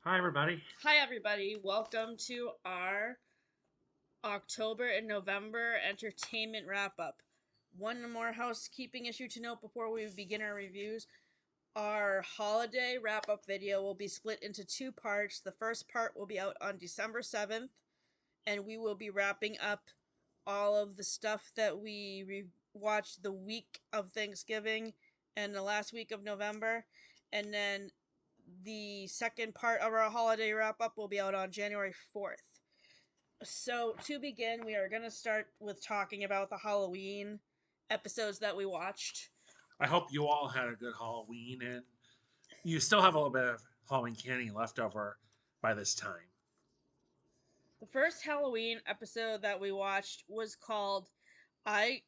Hi, everybody. Hi, everybody. Welcome to our October and November entertainment wrap up. One more housekeeping issue to note before we begin our reviews. Our holiday wrap up video will be split into two parts. The first part will be out on December 7th, and we will be wrapping up all of the stuff that we watched the week of Thanksgiving and the last week of November. And then the second part of our holiday wrap up will be out on January 4th. So, to begin, we are going to start with talking about the Halloween episodes that we watched. I hope you all had a good Halloween and you still have a little bit of Halloween candy left over by this time. The first Halloween episode that we watched was called I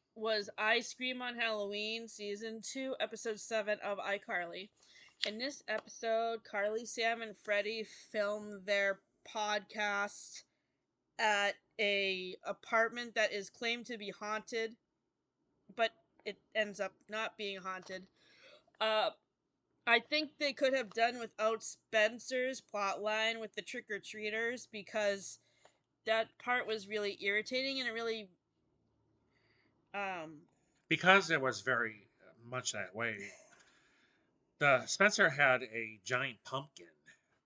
Scream on Halloween, season 2, episode 7 of iCarly. In this episode, Carly, Sam, and Freddie film their podcast at a apartment that is claimed to be haunted, but it ends up not being haunted. Uh, I think they could have done without Spencer's plotline with the trick or treaters because that part was really irritating and it really um Because it was very much that way, the Spencer had a giant pumpkin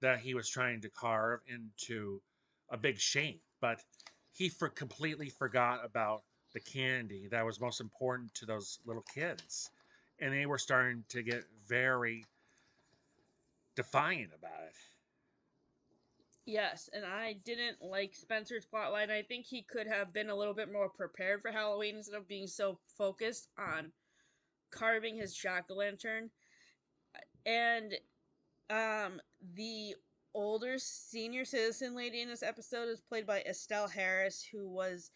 that he was trying to carve into a big shape, but completely forgot about the candy that was most important to those little kids. And they were starting to get very defiant about it. yes, and I didn't like Spencer's plotline. I think he could have been a little bit more prepared for Halloween instead of being so focused on carving his jack-o'-lantern. And the older senior citizen lady in this episode is played by Estelle Harris, who was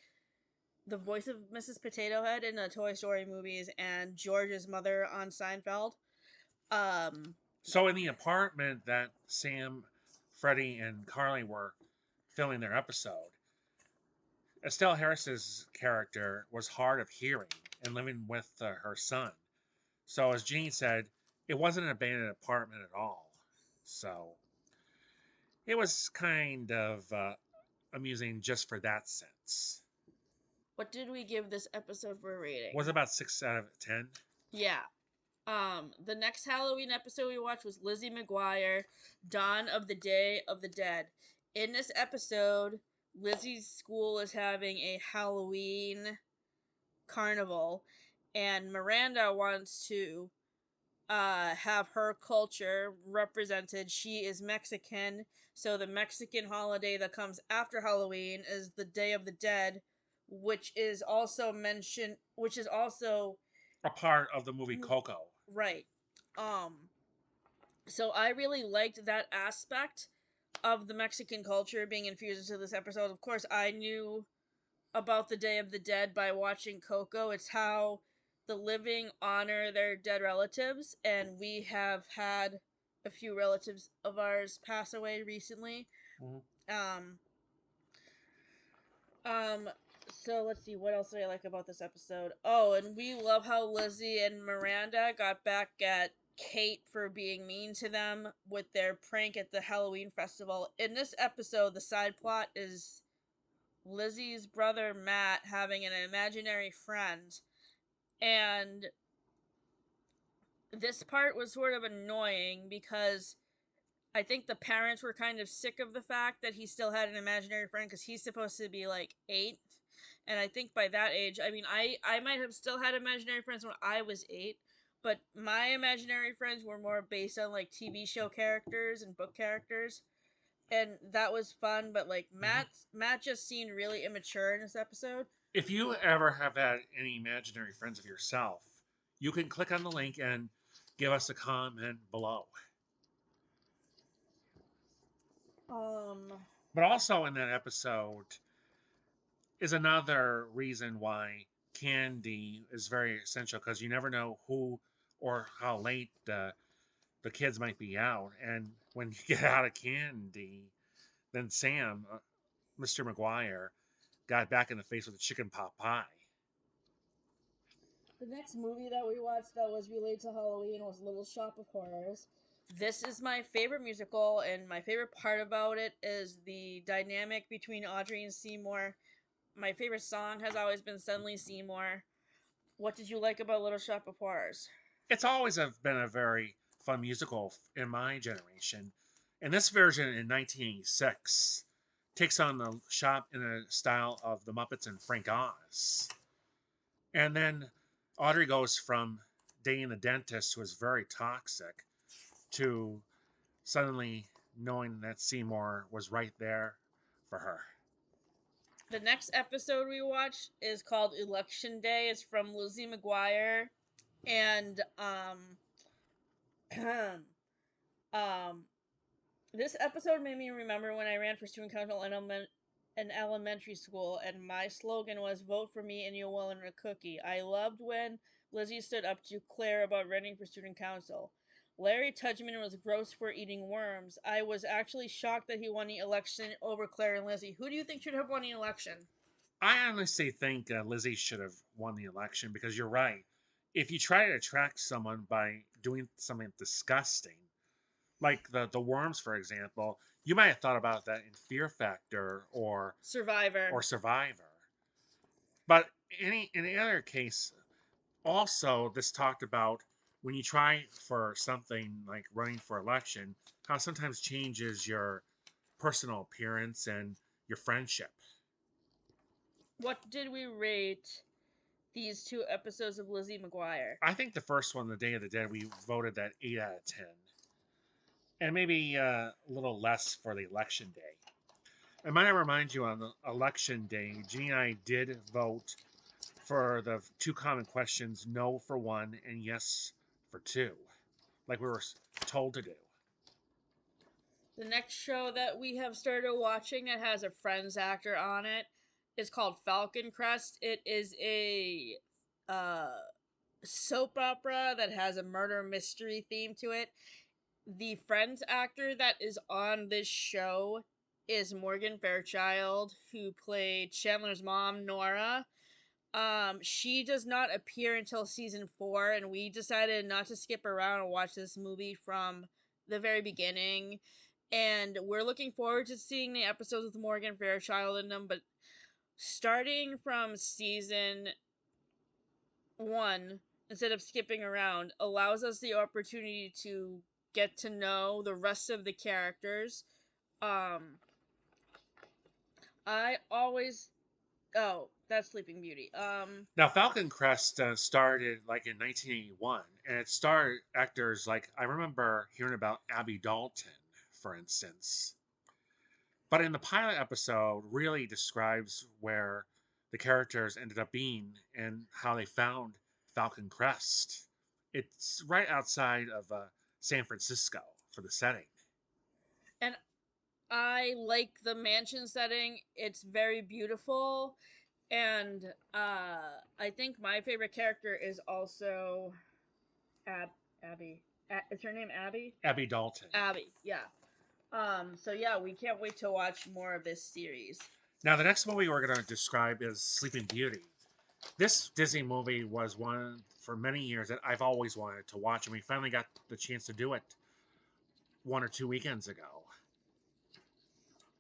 the voice of Mrs. Potato Head in the Toy Story movies and George's mother on Seinfeld. Um, So in the apartment that Sam, Freddie, and Carly were filming their episode, Estelle Harris's character was hard of hearing and living with her son. So as Janine said, it wasn't an abandoned apartment at all. So it was kind of amusing just for that sense. what did we give this episode for a Was rating? about 6 out of 10. Yeah. The next Halloween episode we watched was Lizzie McGuire, Dawn of the Day of the Dead. In this episode, Lizzie's school is having a Halloween carnival, and Miranda wants to have her culture represented. She is Mexican, so the Mexican holiday that comes after Halloween is the Day of the Dead, which is also A part of the movie Coco. right. Um, so I really liked that aspect of the Mexican culture being infused into this episode. Of course, I knew about the Day of the Dead by watching Coco. It's how the living honor their dead relatives, and we have had a few relatives of ours pass away recently. Mm-hmm. Um, um, so let's see, what else do I like about this episode? Oh, and we love how Lizzie and Miranda got back at Kate for being mean to them with their prank at the Halloween festival. In this episode, the side plot is Lizzie's brother Matt having an imaginary friend. And this part was sort of annoying because I think the parents were kind of sick of the fact that he still had an imaginary friend because he's supposed to be like 8. And I think by that age, I mean, I might have still had imaginary friends when I was 8, but my imaginary friends were more based on like TV show characters and book characters. And that was fun, but like Mm-hmm. Matt just seemed really immature in this episode. If you ever have had any imaginary friends of yourself, you can click on the link and give us a comment below. Um, But also in that episode is another reason why candy is very essential because you never know who or how late the kids might be out. And when you get out of candy, then Sam, Mr. McGuire, got back in the face with a chicken pot pie. the next movie that we watched that was related to Halloween was Little Shop of Horrors. This is my favorite musical, and my favorite part about it is the dynamic between Audrey and Seymour. My favorite song has always been Suddenly Seymour. What did you like about Little Shop of Horrors? It's always been a very fun musical in my generation. And this version in 1986 takes on the shop in a style of the Muppets and Frank Oz. And then Audrey goes from dating the dentist, who is very toxic, to suddenly knowing that Seymour was right there for her. The next episode we watched is called Election Day. It's from Lizzie McGuire, and um, this episode made me remember when I ran for student council in elementary school, and my slogan was "Vote for me, and you'll win a cookie." I loved when Lizzie stood up to Claire about running for student council. Larry Tudgman was gross for eating worms. I was actually shocked that he won the election over Claire and Lizzie. Who do you think should have won the election? I honestly think Lizzie should have won the election because you're right. If you try to attract someone by doing something disgusting, like the worms, for example, you might have thought about that in Fear Factor Survivor. or Survivor. But in the other case, also this talked about when you try for something like running for election, how it sometimes changes your personal appearance and your friendship. What did we rate these two episodes of Lizzie McGuire? I think the first one, The Day of the Dead, we voted that 8 out of 10. And maybe a little less for the election day. I might remind you on the election day, Jeannie and I did vote for the two common questions, no for one and yes for two, like we were told to do. The next show that we have started watching that has a Friends actor on it is called Falcon Crest. It is a uh, soap opera that has a murder mystery theme to it. The Friends actor that is on this show is Morgan Fairchild, who played Chandler's mom, Nora. She does not appear until season 4, and we decided not to skip around and watch this movie from the very beginning. And we're looking forward to seeing the episodes with Morgan Fairchild in them, but starting from season 1, instead of skipping around, allows us the opportunity to get to know the rest of the characters. Um, I always. Oh, that's Sleeping Beauty. Now, Falcon Crest started like in 1981, and it starred actors like I remember hearing about Abby Dalton, for instance. But in the pilot episode, really describes where the characters ended up being and how they found Falcon Crest. It's right outside of San Francisco for the setting. And I like the mansion setting. It's very beautiful. And I think my favorite character is also Abby. Is her name Abby? Abby Dalton. Abby, yeah. So yeah, we can't wait to watch more of this series. Now, the next movie we're going to describe is Sleeping Beauty. This Disney movie was one for many years that I've always wanted to watch, and we finally got the chance to do it 1 or 2 weekends ago.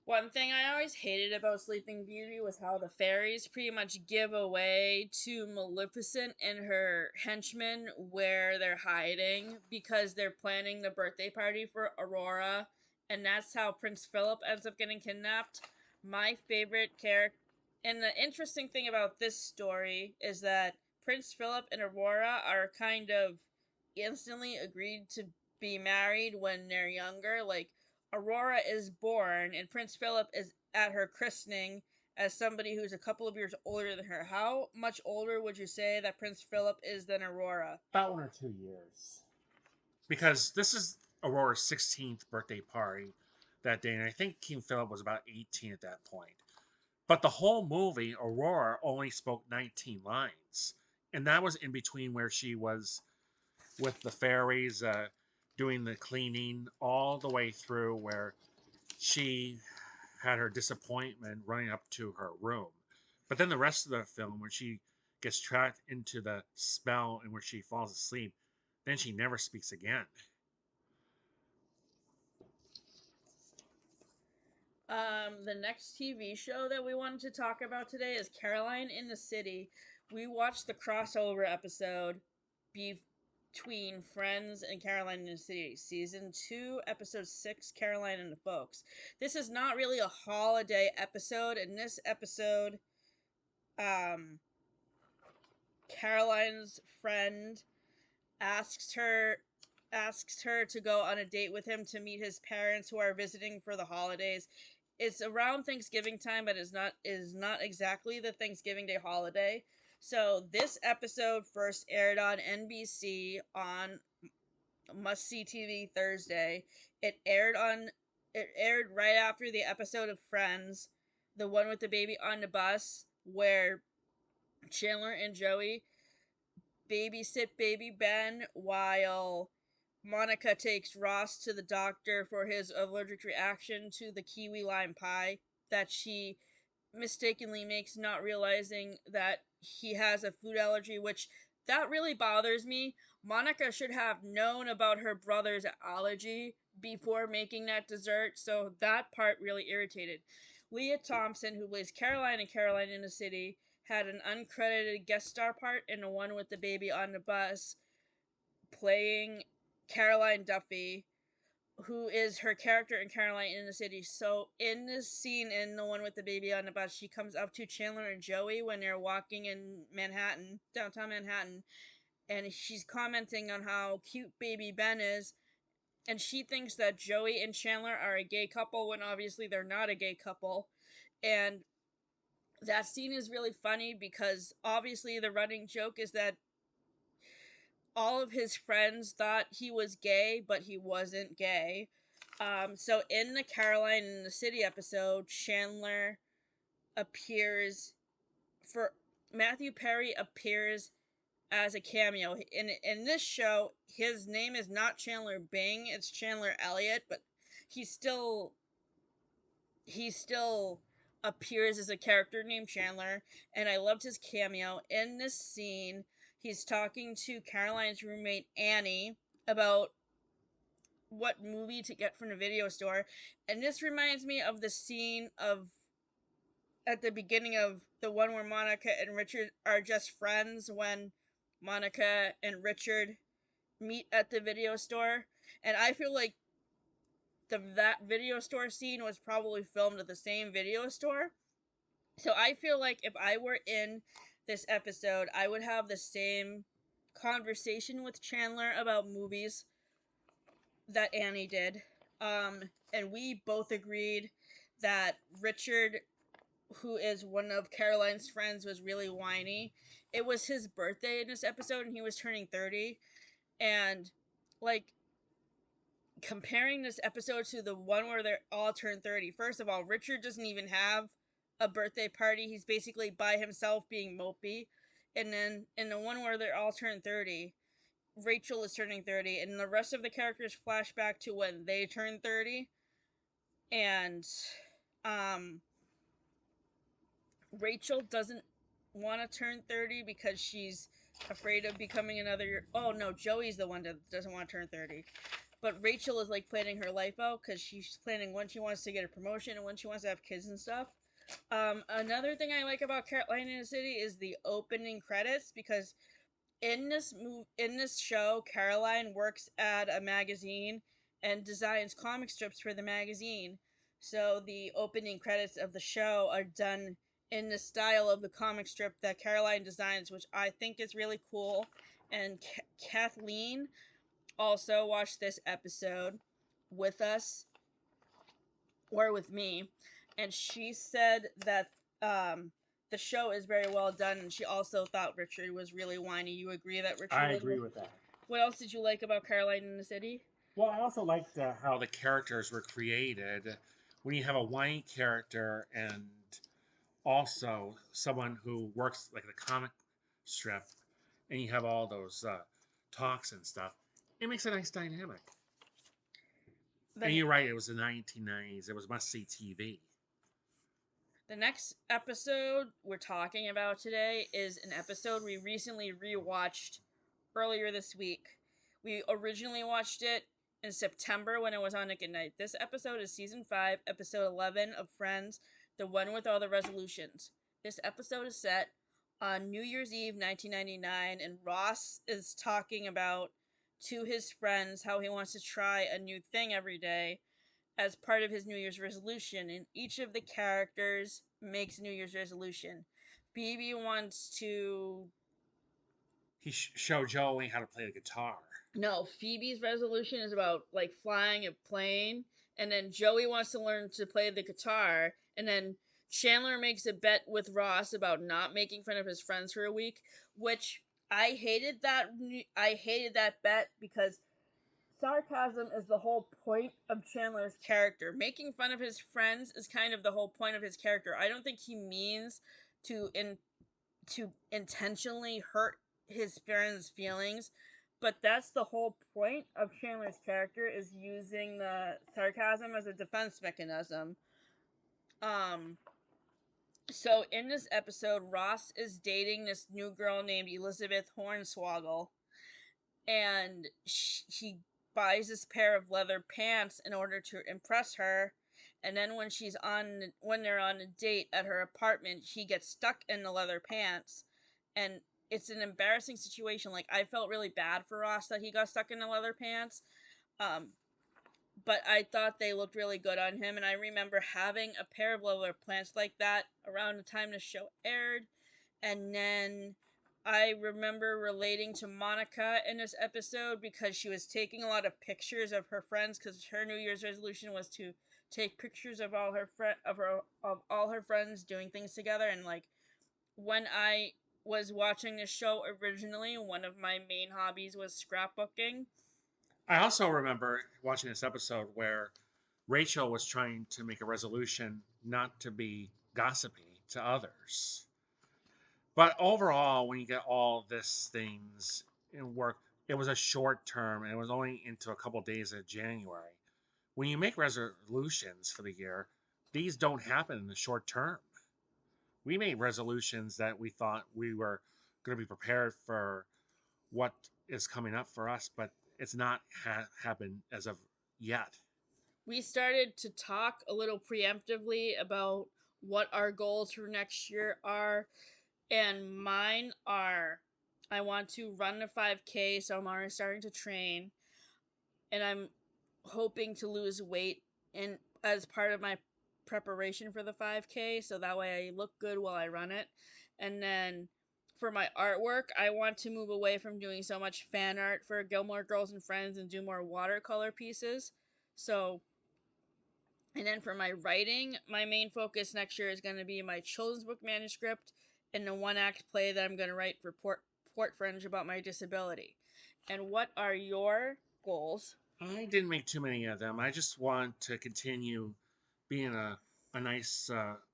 One thing I always hated about Sleeping Beauty was how the fairies pretty much give away to Maleficent and her henchmen where they're hiding because they're planning the birthday party for Aurora, and that's how Prince Philip ends up getting kidnapped. My favorite character. And the interesting thing about this story is that Prince Philip and Aurora are kind of instantly agreed to be married when they're younger. Like, Aurora is born and Prince Philip is at her christening as somebody who's a couple of years older than her. How much older would you say that Prince Philip is than Aurora? About 1 or 2 years. Because this is Aurora's 16th birthday party that day, and I think King Philip was about 18 at that point. But the whole movie, Aurora only spoke 19 lines. And that was in between where she was with the fairies doing the cleaning, all the way through where she had her disappointment running up to her room. But then the rest of the film, when she gets trapped into the spell and where she falls asleep, then she never speaks again. The next TV show that we wanted to talk about today is Caroline in the City. We watched the crossover episode between Friends and Caroline in the City, season 2, episode 6, Caroline and the Folks. This is not really a holiday episode. In this episode, um, Caroline's friend asks her asks her to go on a date with him to meet his parents who are visiting for the holidays. It's around Thanksgiving time, but is not exactly the Thanksgiving Day holiday. So this episode first aired on NBC on Must See TV Thursday. It aired right after the episode of Friends, the one with the baby on the bus, where Chandler and Joey babysit baby Ben while Monica takes Ross to the doctor for his allergic reaction to the kiwi lime pie that she mistakenly makes, not realizing that he has a food allergy, which that really bothers me. Monica should have known about her brother's allergy before making that dessert, so that part really irritated. Leah Thompson, who plays Caroline in Caroline in the City, had an uncredited guest star part in the one with the baby on the bus, playing Caroline Duffy, who is her character in Caroline in the City. So in this scene, in the one with the baby on the bus, she comes up to Chandler and Joey when they're walking in Manhattan, downtown Manhattan, and she's commenting on how cute baby Ben is. And she thinks that Joey and Chandler are a gay couple when obviously they're not a gay couple. And that scene is really funny because obviously the running joke is that all of his friends thought he was gay, but he wasn't gay. So in the Caroline in the City episode, Chandler appears for Matthew Perry appears as a cameo. In this show, his name is not Chandler Bing, it's Chandler Elliott, but he still he still appears as a character named Chandler, and I loved his cameo. In this scene, he's talking to Caroline's roommate Annie about what movie to get from the video store, and this reminds me of the scene of at the beginning of the one where Monica and Richard are just friends when Monica and Richard meet at the video store. And I feel like that video store scene was probably filmed at the same video store. So I feel like if I were in this episode, I would have the same conversation with Chandler about movies that Annie did. And we both agreed that Richard, who is one of Caroline's friends, was really whiny. It was his birthday in this episode, and he was turning 30. And, like, comparing this episode to the one where they're all turned 30, first of all, Richard doesn't even have a birthday party. He's basically by himself being mopey. And then in the one where they're all turned 30, Rachel is turning 30, and the rest of the characters flash back to when they turned 30. And um, Rachel doesn't want to turn 30 because she's afraid of becoming another. Oh no, Joey's the one that doesn't want to turn 30. But Rachel is like planning her life out because she's planning when she wants to get a promotion and when she wants to have kids and stuff. Another thing I like about Caroline in the City is the opening credits, because in this show, Caroline works at a magazine and designs comic strips for the magazine. So the opening credits of the show are done in the style of the comic strip that Caroline designs, which I think is really cool. And Kathleen also watched this episode with us, or with me, and she said that the show is very well done, and she also thought Richard was really whiny. You agree that Richard I was? agree with that. What else did you like about Caroline in the City? Well, I also liked how the characters were created. When you have a white character and also someone who works like the comic strip, and you have all those talks and stuff, it makes a nice dynamic. And you're right, it was the 1990s. It was must see TV. The next episode we're talking about today is an episode we recently rewatched earlier this week. We originally watched it in September when it was on Nick at Night. This episode is season 5, episode 11 of Friends, the one with all the resolutions. This episode is set on New Year's Eve 1999, and Ross is talking about to his friends how he wants to try a new thing every day as part of his New Year's resolution, and each of the characters makes New Year's resolution. Phoebe wants to. He showed Joey how to play the guitar. No, Phoebe's resolution is about like flying a plane, and then Joey wants to learn to play the guitar, and then Chandler makes a bet with Ross about not making fun of his friends for a week, which I hated that. I hated that bet because sarcasm is the whole point of Chandler's character. Making fun of his friends is kind of the whole point of his character. I don't think he means to intentionally hurt his friends' feelings, but that's the whole point of Chandler's character, is using the sarcasm as a defense mechanism. So in this episode, Ross is dating this new girl named Elizabeth Hornswoggle, and he buys this pair of leather pants in order to impress her. And then when they're on a date at her apartment, he gets stuck in the leather pants, and it's an embarrassing situation. Like, I felt really bad for Ross that he got stuck in the leather pants. But I thought they looked really good on him, and I remember having a pair of leather pants like that around the time the show aired. And then I remember relating to Monica in this episode because she was taking a lot of pictures of her friends, because her New Year's resolution was to take pictures of all her all her friends doing things together. And like, when I was watching this show originally, one of my main hobbies was scrapbooking. I also remember watching this episode where Rachel was trying to make a resolution not to be gossipy to others. But overall, when you get all this things in work, it was a short term and it was only into a couple days of January. When you make resolutions for the year, these don't happen in the short term. We made resolutions that we thought we were going to be prepared for what is coming up for us, but it's not happened as of yet. We started to talk a little preemptively about what our goals for next year are, and mine are, I want to run a 5K, so I'm already starting to train, and I'm hoping to lose weight in as part of my preparation for the 5K, so that way I look good while I run it. And then for my artwork, I want to move away from doing so much fan art for Gilmore Girls and Friends and do more watercolor pieces. So, and then for my writing, my main focus next year is going to be my children's book manuscript and the one act play that I'm going to write for Port Fringe about my disability. And what are your goals? I didn't make too many of them. I just want to continue being a nice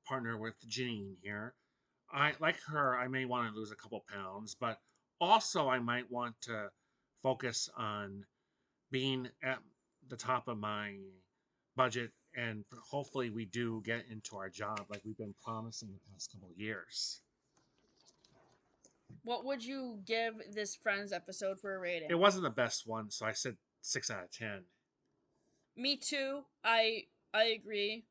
partner with Janine here. I like her. I may want to lose a couple pounds, but also I might want to focus on being at the top of my budget, and hopefully we do get into our job like we've been promising the past couple of years. What would you give this Friends episode for a rating? It wasn't the best one, so I said 6 out of 10. Me too. I agree.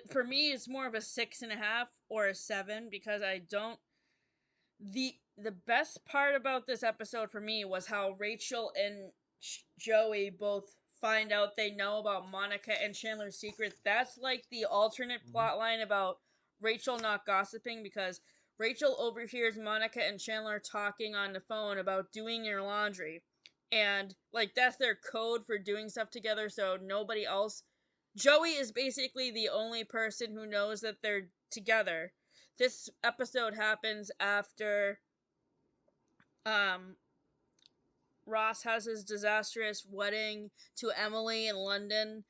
For me, it's more of a 6.5 or a 7, because I don't. The best part about this episode for me was how Rachel and Joey both find out they know about Monica and Chandler's secrets. That's like the alternate plot line about Rachel not gossiping, because Rachel overhears Monica and Chandler talking on the phone about doing their laundry. And like, that's their code for doing stuff together, so nobody else. Joey is basically the only person who knows that they're together. This episode happens after um Ross has his disastrous wedding to Emily in London,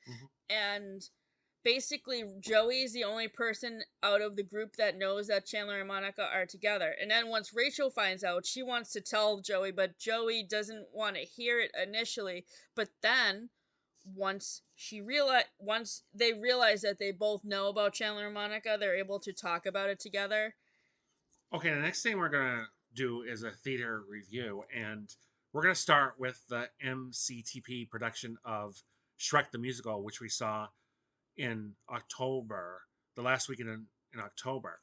and basically Joey's the only person out of the group that knows that Chandler and Monica are together. And then once Rachel finds out, she wants to tell Joey, but Joey doesn't want to hear it initially. But then once they realize that they both know about Chandler and Monica, they're able to talk about it together. Okay, the next thing we're gonna do is a theater review, and We're going to start with the MCTP production of Shrek the Musical, which we saw in October, the last weekend in October.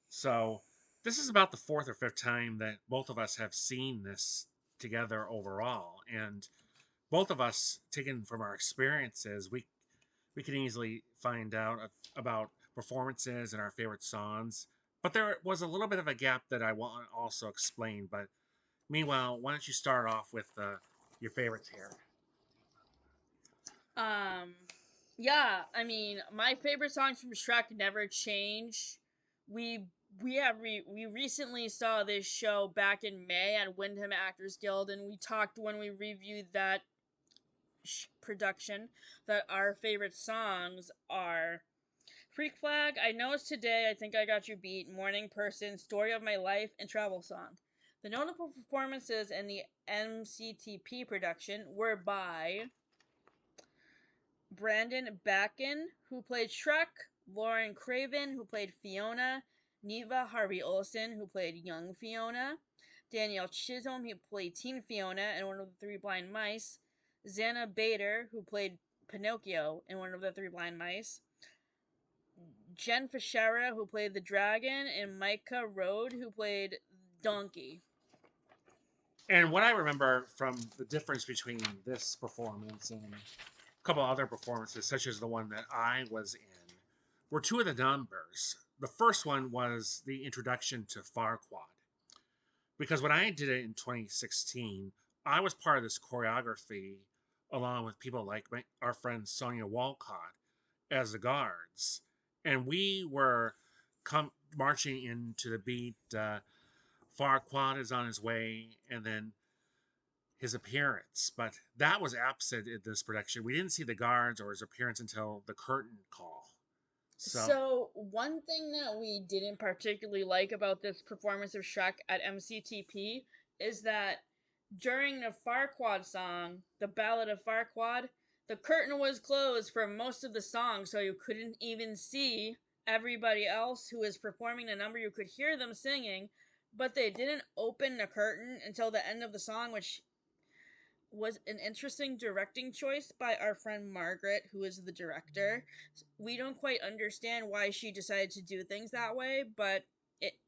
So this is about the fourth or fifth time that both of us have seen this together overall, and both of us, taken from our experiences, we can easily find out about performances and our favorite songs. But there was a little bit of a gap that I want to also explain. But meanwhile, why don't you start off with your favorites here? Um, yeah, I mean, my favorite songs from Shrek never change. We we recently saw this show back in May at Wyndham Actors Guild, and we talked when we reviewed that production that our favorite songs are Freak Flag, I Know It's Today, I Think I Got You Beat, Morning Person, Story of My Life, and Travel Song. The notable performances in the MCTP production were by Brandon Backen, who played Shrek, Lauren Craven, who played Fiona, Neva Harvey Olsen, who played young Fiona, Danielle Chisholm, who played teen Fiona and one of the three blind mice, Xana Bader, who played Pinocchio in one of the three blind mice, Jen Fischera, who played the dragon, and Micah Road, who played Donkey. And what I remember from the difference between this performance and a couple other performances, such as the one that I was in, were two of the numbers. The first one was the introduction to Farquaad. Because when I did it in 2016, I was part of this choreography along with people like our friend Sonia Walcott as the guards. And we were marching into the beat. Farquaad is on his way, and then his appearance. But that was absent in this production. We didn't see the guards or his appearance until the curtain call. So one thing that we didn't particularly like about this performance of Shrek at MCTP is that during the Farquaad song, the Ballad of Farquaad, the curtain was closed for most of the song, so you couldn't even see everybody else who was performing the number. You could hear them singing, but they didn't open the curtain until the end of the song, which was an interesting directing choice by our friend Margaret, who is the director. We don't quite understand why she decided to do things that way, but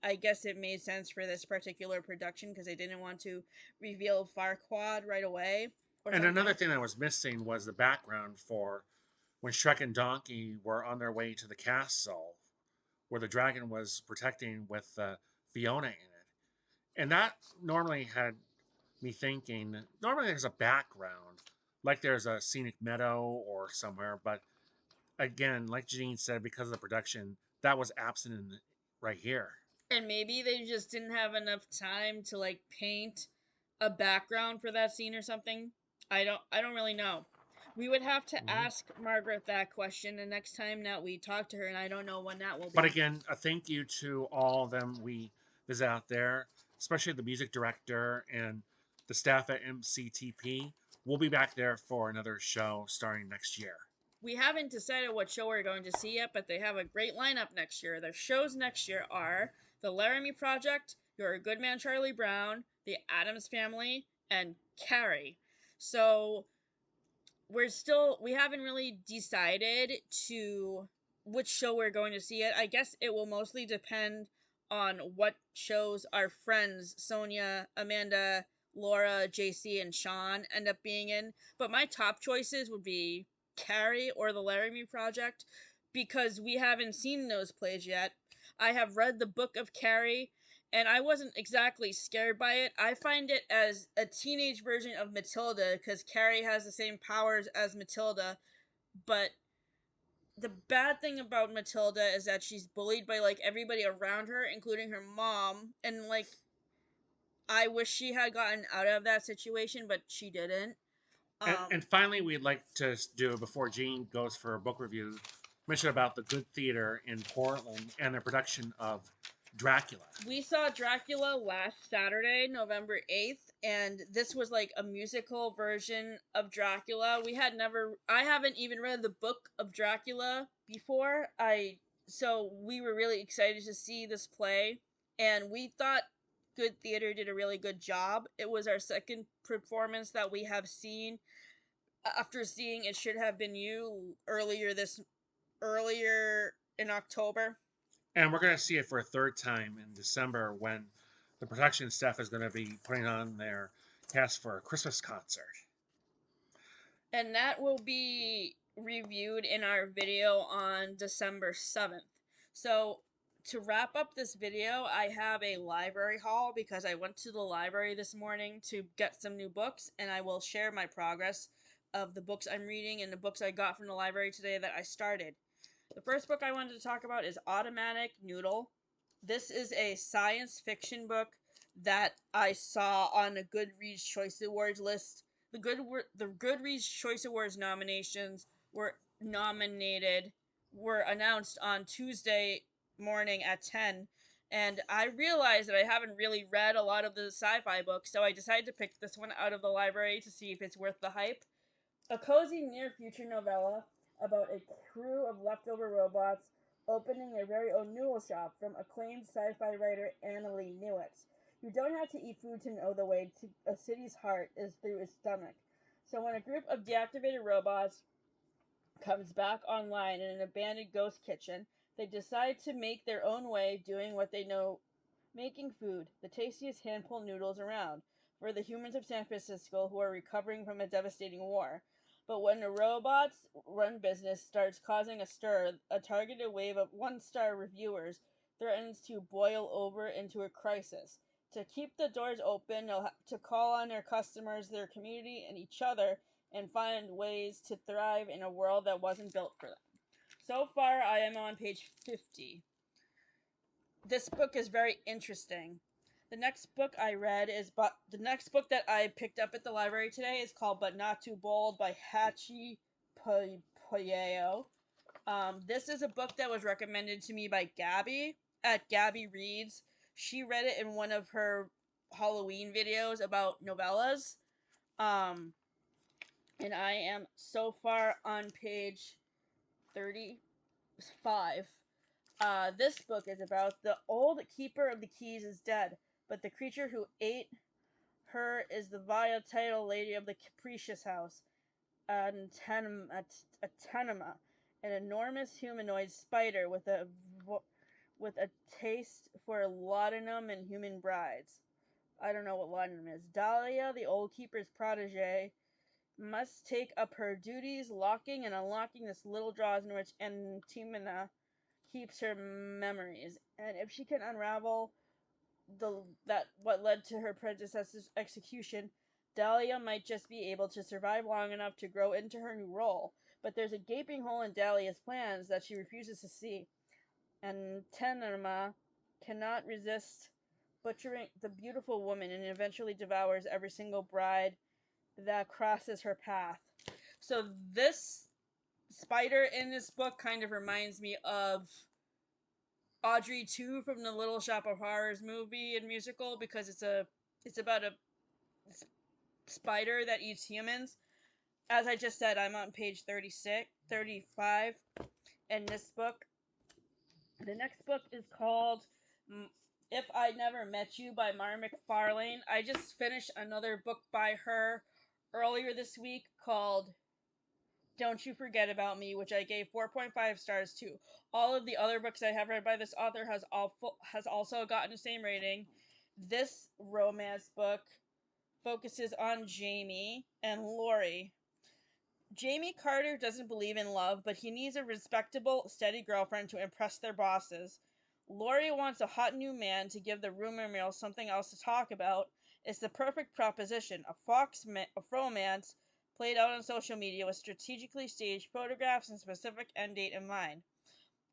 I guess it made sense for this particular production because they didn't want to reveal Farquaad right away. And another thing that was missing was the background for when Shrek and Donkey were on their way to the castle where the dragon was protecting with Fiona in it. And that normally had me thinking, normally there's a background, like there's a scenic meadow or somewhere, but again, like Janine said, because of the production, that was absent right here. And maybe they just didn't have enough time to like paint a background for that scene or something. I don't really know. We would have to ask Margaret that question the next time that we talk to her, and I don't know when that will be. But again, a thank you to all of them we visit out there, especially the music director and the staff at MCTP. We'll be back there for another show starting next year. We haven't decided what show we're going to see yet, but they have a great lineup next year. Their shows next year are The Laramie Project, You're a Good Man, Charlie Brown, The Addams Family, and Carrie. So we haven't really decided to which show we're going to see it. I guess it will mostly depend on what shows our friends Sonia, Amanda, Laura, JC, and Sean end up being in. But my top choices would be Carrie or the Laramie Project because we haven't seen those plays yet. I have read the book of Carrie and I wasn't exactly scared by it. I find it as a teenage version of Matilda because Carrie has the same powers as Matilda, but the bad thing about Matilda is that she's bullied by like everybody around her, including her mom, and like I wish she had gotten out of that situation, but she didn't. And finally, we'd like to do, before Jean goes for a book review, mention about the Good Theater in Portland and their production of Dracula. We saw Dracula last Saturday, November 8th, and this was like a musical version of Dracula. I haven't even read the book of Dracula before. So we were really excited to see this play, and we thought Good Theater did a really good job. It was our second performance that we have seen after seeing It Should Have Been You earlier in October. And we're going to see it for a third time in December when the production staff is going to be putting on their cast for a Christmas concert. And that will be reviewed in our video on December 7th. So, to wrap up this video, I have a library haul because I went to the library this morning to get some new books, and I will share my progress of the books I'm reading and the books I got from the library today that I started. The first book I wanted to talk about is Automatic Noodle. This is a science fiction book that I saw on the Goodreads Choice Awards list. The Goodreads Choice Awards nominations were announced on Tuesday morning at 10, and I realized that I haven't really read a lot of the sci-fi books, so I decided to pick this one out of the library to see if it's worth the hype. A cozy near-future novella about a crew of leftover robots opening their very own noodle shop from acclaimed sci-fi writer Annalee Newitz. You don't have to eat food to know the way to a city's heart is through its stomach. So when a group of deactivated robots comes back online in an abandoned ghost kitchen, they decide to make their own way doing what they know, making food, the tastiest hand-pulled noodles around, for the humans of San Francisco who are recovering from a devastating war. But when the robots run business starts causing a stir, a targeted wave of one-star reviewers threatens to boil over into a crisis. To keep the doors open, they'll have to call on their customers, their community, and each other, and find ways to thrive in a world that wasn't built for them. So far, I am on page 50. This book is very interesting. The next book that I picked up at the library today is called But Not Too Bold by Hachi Poyeo. This is a book that was recommended to me by Gabby at Gabby Reads. She read it in one of her Halloween videos about novellas. And I am so far on page 35. This book is about the old keeper of the keys is dead, but the creature who ate her is the vile title lady of the capricious house, Antenema, an enormous humanoid spider with a taste for laudanum and human brides. I don't know what laudanum is. Dahlia, the old keeper's protege, must take up her duties, locking and unlocking this little drawers in which Antemina keeps her memories, and if she can unravel what led to her predecessor's execution, Dahlia might just be able to survive long enough to grow into her new role. But there's a gaping hole in Dahlia's plans that she refuses to see, and Tenema cannot resist butchering the beautiful woman and eventually devours every single bride that crosses her path. So this spider in this book kind of reminds me of Audrey 2 from the Little Shop of Horrors movie and musical because it's about a spider that eats humans. As I just said, I'm on page 35 in this book. The next book is called If I Never Met You by Mara McFarlane. I just finished another book by her earlier this week called Don't You Forget About Me, which I gave 4.5 stars to. All of the other books I have read by this author has also gotten the same rating. This romance book focuses on Jamie and Lori. Jamie Carter doesn't believe in love, but he needs a respectable, steady girlfriend to impress their bosses. Lori wants a hot new man to give the rumor mill something else to talk about. It's the perfect proposition, a romance played out on social media with strategically staged photographs and specific end date in mind.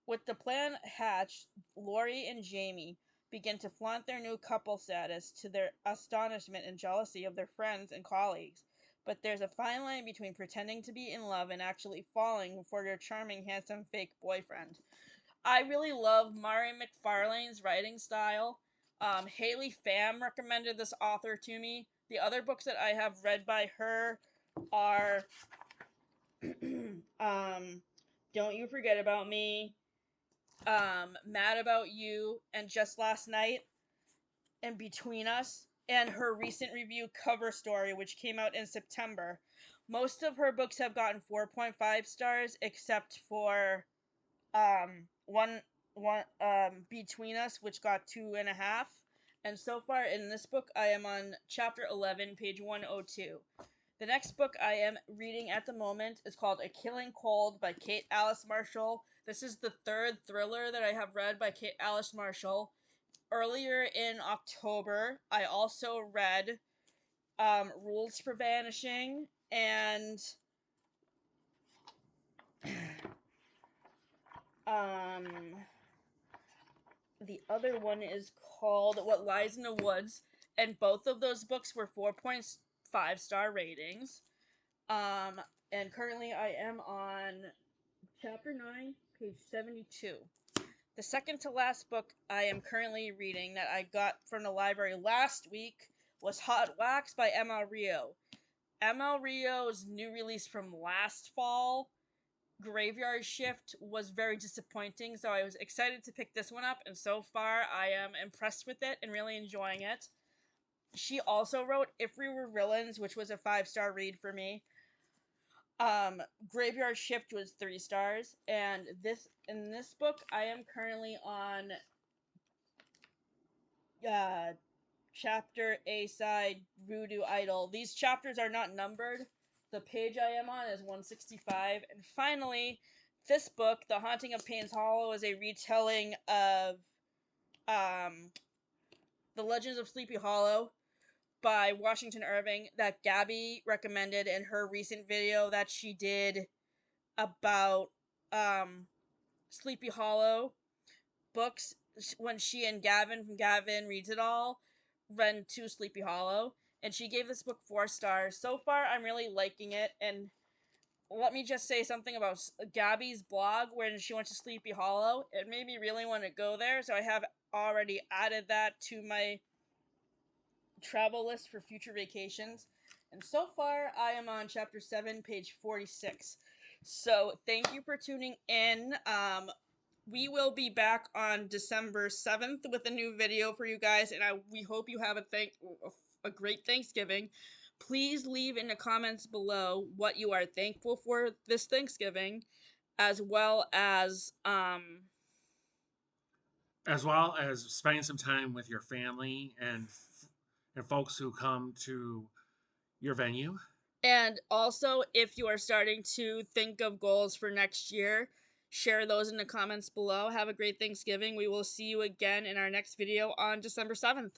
With the plan hatched, Lori and Jamie begin to flaunt their new couple status to their astonishment and jealousy of their friends and colleagues. But there's a fine line between pretending to be in love and actually falling for your charming, handsome, fake boyfriend. I really love Mari McFarlane's writing style. Haley Pham recommended this author to me. The other books that I have read by her are Don't You Forget About Me, Mad About You, and Just Last Night. and Between Us, and her recent review Cover Story, which came out in September. Most of her books have gotten 4.5 stars, except for one Between Us, which got 2.5. And so far in this book, I am on chapter 11, page 102. The next book I am reading at the moment is called A Killing Cold by Kate Alice Marshall. This is the third thriller that I have read by Kate Alice Marshall. Earlier in October, I also read Rules for Vanishing, and the other one is called What Lies in the Woods, and both of those books were 4.5-star ratings. And currently I am on chapter 9, page 72. The second to last book I am currently reading that I got from the library last week was Hot Wax by ML Rio. ML Rio's new release from last fall, Graveyard Shift, was very disappointing, so I was excited to pick this one up, and so far I am impressed with it and really enjoying it. She also wrote If We Were Villains, which was a 5-star read for me. Graveyard Shift was 3 stars, and in this book I am currently on chapter A side Voodoo Idol. These chapters are not numbered. The page I am on is 165. And finally, this book, The Haunting of Payne's Hollow, is a retelling of The Legends of Sleepy Hollow by Washington Irving that Gabby recommended in her recent video that she did about Sleepy Hollow books when she and Gavin from Gavin Reads It All read to Sleepy Hollow, and she gave this book 4 stars. So far, I'm really liking it, and let me just say something about Gabby's blog when she went to Sleepy Hollow. It made me really want to go there, so I have already added that to my travel list for future vacations. And so far, I am on chapter 7, page 46. So thank you for tuning in. We will be back on December 7th with a new video for you guys, and we hope you have a great Thanksgiving. Please leave in the comments below what you are thankful for this Thanksgiving, as well as spending some time with your family and folks who come to your venue. And also, if you are starting to think of goals for next year, share those in the comments below. Have a great Thanksgiving. We will see you again in our next video on December 7th.